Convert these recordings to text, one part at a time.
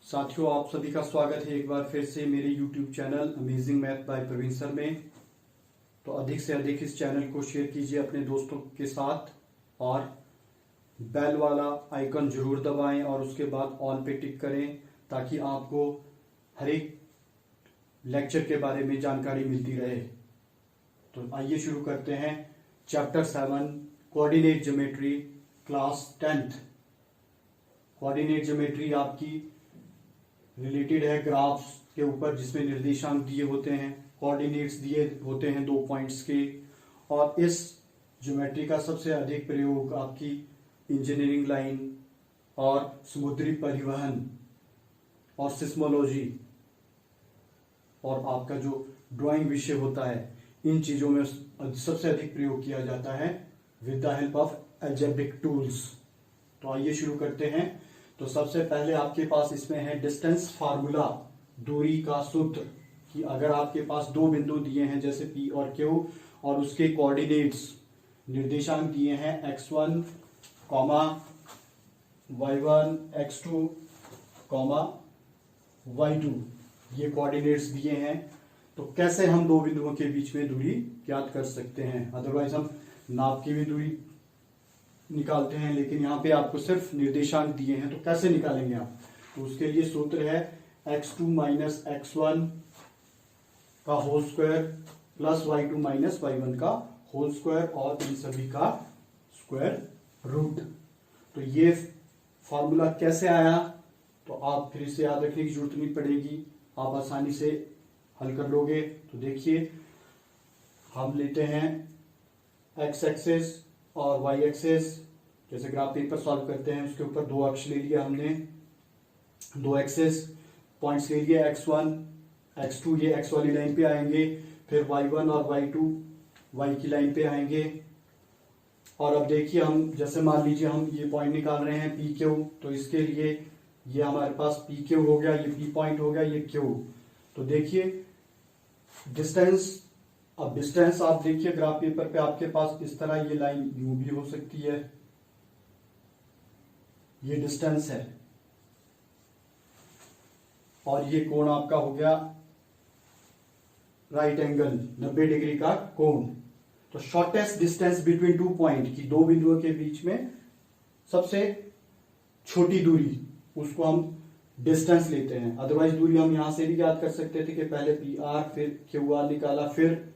साथियों, आप सभी का स्वागत है एक बार फिर से मेरे YouTube channel amazing math by Praveen sir में। तो अधिक से अधिक इस चैनल को शेयर कीजिए अपने दोस्तों के साथ और बेल वाला आइकन जरूर दबाएं और उसके बाद ऑल पे टिक करें ताकि आपको हर एक लेक्चर के बारे में जानकारी मिलती रहे। तो आइए शुरू करते हैं। Chapter 7 coordinate geometry class 10th। Coordinate geometry आपकी रिलेटेड है ग्राफ्स के ऊपर जिसमें निर्देशांक दिए होते हैं, कोऑर्डिनेट्स दिए होते हैं 2 पॉइंट्स के। और इस ज्योमेट्री का सबसे अधिक प्रयोग आपकी इंजीनियरिंग लाइन और समुद्री परिवहन और सिस्मोलॉजी और आपका जो ड्राइंग विषय होता है, इन चीजों में सबसे अधिक प्रयोग किया जाता है with the help of algebraic tools. तो आइए शुरू करते हैं। तो सबसे पहले आपके पास इसमें है डिस्टेंस फार्मूला, दूरी का सूत्र, कि अगर आपके पास दो बिंदु दिए हैं जैसे P और Q और उसके कोऑर्डिनेट्स निर्देशांक दिए हैं x1, y1, x2, y2, ये कोऑर्डिनेट्स दिए हैं, तो कैसे हम दो बिंदुओं के बीच में दूरी ज्ञात कर सकते हैं। अदरवाइज हम नाप की भी दूरी निकालते हैं, लेकिन यहाँ पे आपको सिर्फ निर्देशांक दिए हैं, तो कैसे निकालेंगे आप। तो उसके लिए सूत्र है x2 माइनस x1 का whole square plus y2 minus y1 का होल स्क्वायर और इन सभी का स्क्वायर रूट। तो ये फॉर्मूला कैसे आया, तो आप फिर से याद रखने की जरूरत नहीं पड़ेगी, आप आसानी से हल कर लोगे। तो देखिए, हम लेते हैं x एक्सेस और y एक्सेस, जैसे ग्राफ पेपर सॉल्व करते हैं उसके ऊपर दो अक्ष ले लिया हमने, दो एक्सेस पॉइंट्स ले लिया x1, x2 ये x वाली लाइन पे आएंगे, फिर y1 और y2 y की लाइन पे आएंगे। और अब देखिए, हम जैसे मान लीजिए हम ये पॉइंट निकाल रहे हैं PQ, तो इसके लिए ये हमारे पास PQ हो गया, ये P पॉइंट हो गया, ये Q। तो देखिए डिस्टेंस, अब डिस्टेंस आप देखिए ग्राफ पेपर पे आपके पास इस तरह ये लाइन यूं भी हो सकती है, ये डिस्टेंस है, और ये कोण आपका हो गया राइट एंगल 90 डिग्री का कोण। तो शॉर्टेस्ट डिस्टेंस बिटवीन 2 पॉइंट, की दो बिंदुओं के बीच में सबसे छोटी दूरी, उसको हम डिस्टेंस लेते हैं। अदरवाइज दूरी हम यहां से भी याद कर सकते थे कि पहले PR फिर QR निकाला, फिर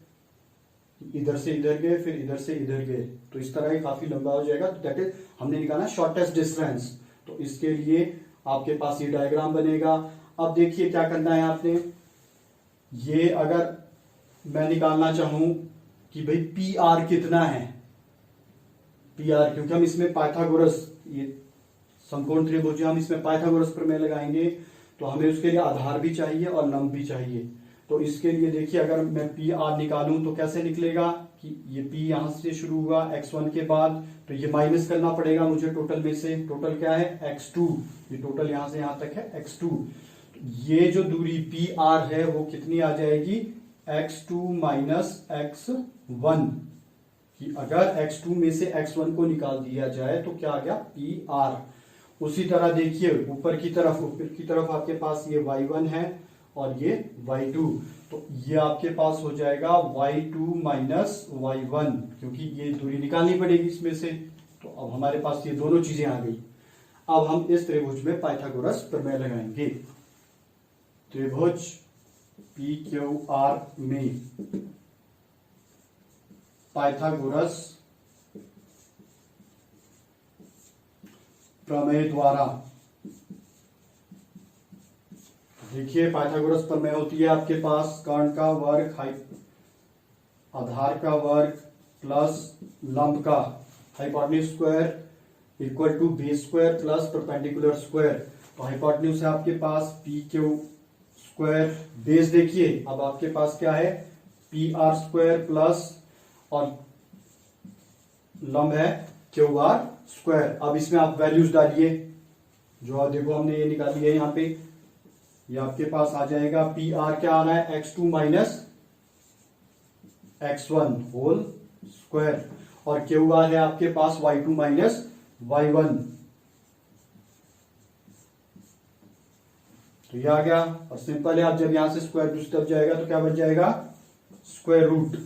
इधर से इधर गए, फिर इधर से इधर गए, तो इस तरह ही काफी लंबा हो जाएगा। तो दैट इज हमने निकाला शॉर्टेस्ट डिस्टेंस। तो इसके लिए आपके पास ये डायग्राम बनेगा। अब देखिए क्या करना है आपने, ये अगर मैं निकालना चाहूं कि भाई PR कितना है, PR, क्योंकि हम इसमें पाइथागोरस, ये समकोण त्रिभुज हम इसमें पाइथागोरस प्रमेय लगाएंगे, तो हमें उसके लिए आधार भी चाहिए और लंब भी चाहिए। तो इसके लिए देखिए, अगर मैं PR निकालूं तो कैसे निकलेगा कि ये P यहां से शुरू हुआ x1 के बाद, तो ये माइनस करना पड़ेगा मुझे टोटल में से। टोटल क्या है x2, ये टोटल यहां से यहां तक है x2। तो ये जो दूरी PR है वो कितनी आ जाएगी, x2 माइनस x1, कि अगर x2 में से x1 को निकाल दिया जाए तो क्या आ गया PR। उसी तरह देखिए ऊपर की तरफ आपके पास ये y1 है और ये y2, तो ये आपके पास हो जाएगा y2 माइनस y1, क्योंकि ये दूरी निकालनी पड़ेगी इसमें से। तो अब हमारे पास ये दोनों चीजें आ गई। अब हम इस त्रिभुज में पाइथागोरस प्रमेय लगाएंगे। त्रिभुज PQR में पाइथागोरस प्रमेय द्वारा, देखिए पाइथागोरस प्रमेय होती है आपके पास कर्ण का वर्ग आधार का वर्ग प्लस लंब का hypotenuse square equal to base square plus perpendicular square. तो हाइपोटेन्यूज है आपके पास PQ स्क्वायर, बेस देखिए अब आपके पास क्या है PR स्क्वायर प्लस और लंब है QR स्क्वायर। अब इसमें आप वैल्यूज डालिए, जो देखो हमने ये निकाली है यहाँ पे, ये आपके पास आ जाएगा PR क्या आ रहा है x2 minus x1 whole square, और QR है आपके पास y2 माइनस y1। तो ये आ गया। और सिंपल है, अब जब यहां से स्क्वायर दूसरी तरफ जाएगा तो क्या बच जाएगा, square root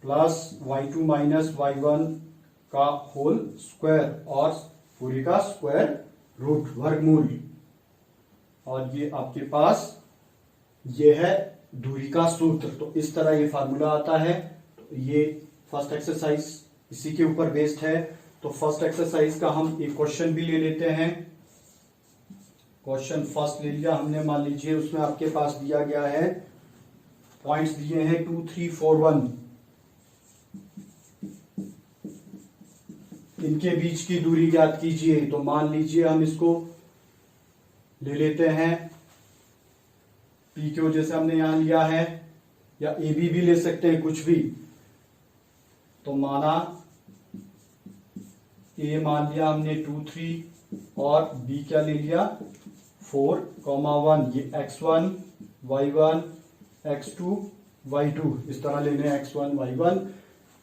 plus y2 minus y1 का होल स्क्वायर और पूरी का स्क्वायर रूट, वर्गमूल। और ये आपके पास ये है दूरी का सूत्र। तो इस तरह ये फार्मूला आता है। तो ये फर्स्ट एक्सरसाइज इसी के ऊपर बेस्ड है। तो फर्स्ट एक्सरसाइज का हम एक क्वेश्चन भी ले लेते हैं। क्वेश्चन फर्स्ट ले लिया हमने, मान लीजिए उसमें आपके पास दिया गया है, पॉइंट्स दिए हैं 2 3 4 1, इनके बीच की दूरी ज्ञात कीजिए। तो मान लीजिए हम इसको ले लेते हैं पी क्यू, जैसे हमने यहां लिया है, या ए बी भी ले सकते हैं, कुछ भी। तो माना ए मान लिया हमने 2 3 और बी क्या ले लिया 4, 1। ये x1 y1 x2 y2 इस तरह लेने x1 y1।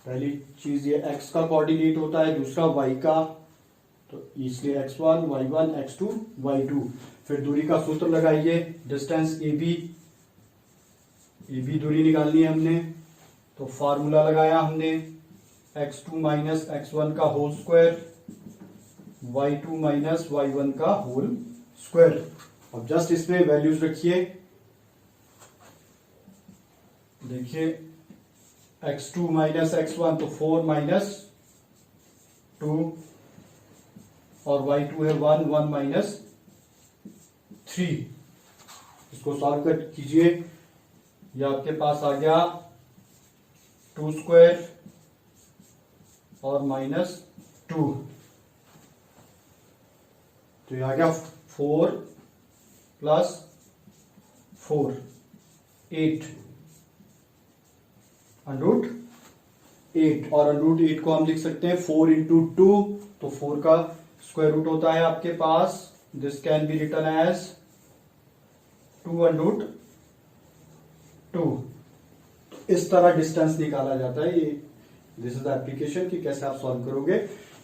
पहली चीज ये x का कोऑर्डिनेट होता है, दूसरा y का, तो इसलिए x1 y1 x2 y2। फिर दूरी का सूत्र लगाइए, डिस्टेंस AB दूरी निकालनी है हमने। तो फार्मूला लगाया हमने x2 माइनस x1 का whole square, y2 minus y1 का होल स्क्वायर। अब जस्ट इसमें वैल्यूज रखिए, देखिए x2 माइनस x1 तो 4 माइनस 2, और y2 है 1 1 माइनस 3। इसको सॉल्व कर कीजिए, ये आपके पास आ गया 2 स्क्वायर और माइनस 2, तो ये आ गया 4 प्लस 4 8 अंडरूट 8। और अंडरूट 8 को हम लिख सकते हैं 4 इंटू 2, तो 4 का स्क्वायर रूट होता है आपके पास, this can be written as 2 under root 2। तो इस तरह डिस्टेंस निकाला जाता है। ये दिस इज द एप्लीकेशन कि कैसे आप सॉल्व करोगे।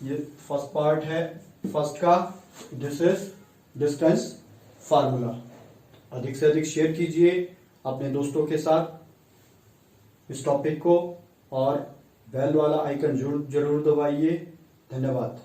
ये फर्स्ट पार्ट है फर्स्ट का, दिस इज डिस्टेंस फार्मूला। अधिक से अधिक शेयर कीजिए अपने दोस्तों के साथ इस टॉपिक को, और बेल वाला आइकन जरूर दबाइए। धन्यवाद।